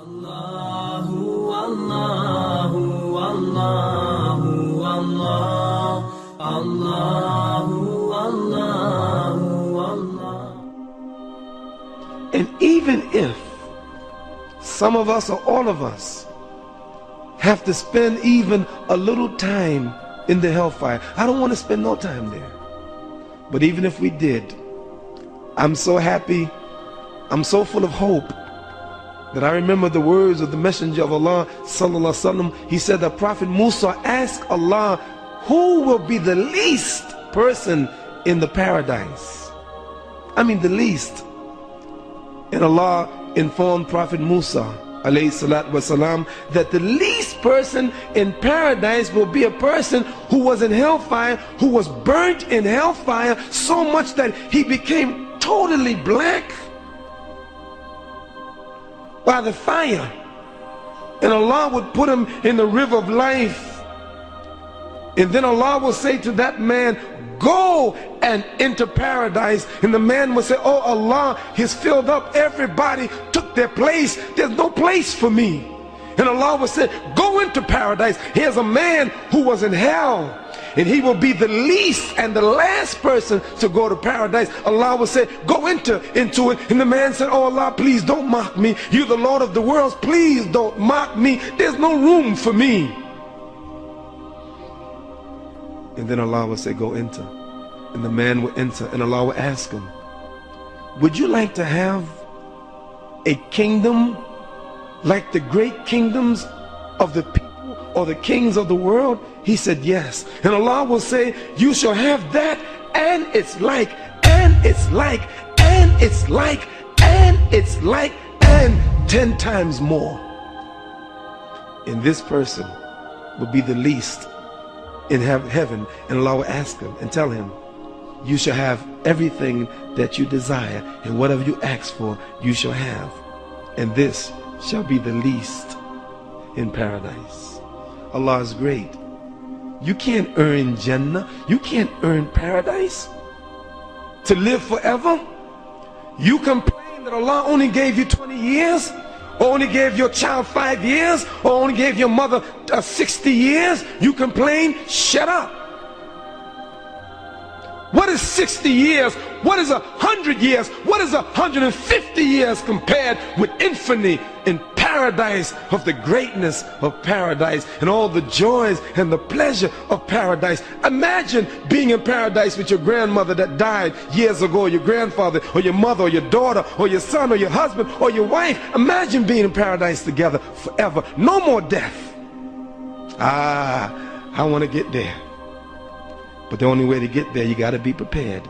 الله الله الله الله الله الله الله. And even if some of us or all of us have to spend even a little time in the hellfire, I don't want to spend no time there. But even if we did, I'm so happy, I'm so full of hope that I remember the words of the Messenger of Allah sallallahu alaihi wasallam. He said that Prophet Musa asked Allah, who will be the least person in the paradise? I mean the least. And Allah informed Prophet Musa alayhi salatu wasalam that the least person in paradise will be a person who was in hellfire, who was burnt in hellfire so much that he became totally black by the fire. And Allah would put him in the river of life. And then Allah will say to that man, go and enter paradise. And the man will say, oh Allah, he's filled up, everybody took their place, there's no place for me. And Allah will say, go into paradise. Here's a man who was in hell, and he will be the least and the last person to go to paradise. Allah will say, go into it. And the man said, oh Allah, please don't mock me. You're the Lord of the worlds, please don't mock me. There's no room for me. And then Allah will say, go enter. And the man will enter, and Allah will ask him, would you like to have a kingdom like the great kingdoms of the people or the kings of the world? He said yes. And Allah will say, you shall have that, and it's like, and it's like, and it's like, and it's like, and 10 times more. And this person will be the least in heaven, and Allah will ask him and tell him, you shall have everything that you desire, and whatever you ask for you shall have, and this shall be the least in paradise. Allah is great. You can't earn Jannah, you can't earn paradise to live forever. You complain that Allah only gave you 20 years, or only gave your child 5 years, or only gave your mother 60 years. You complain? Shut up. What is 60 years? What is 100 years? What is 150 years compared with infinity in paradise, of the greatness of paradise and all the joys and the pleasure of paradise? Imagine being in paradise with your grandmother that died years ago, or your grandfather, or your mother, or your daughter, or your son, or your husband, or your wife. Imagine being in paradise together forever. No more death. I want to get there. But the only way to get there, you got to be prepared.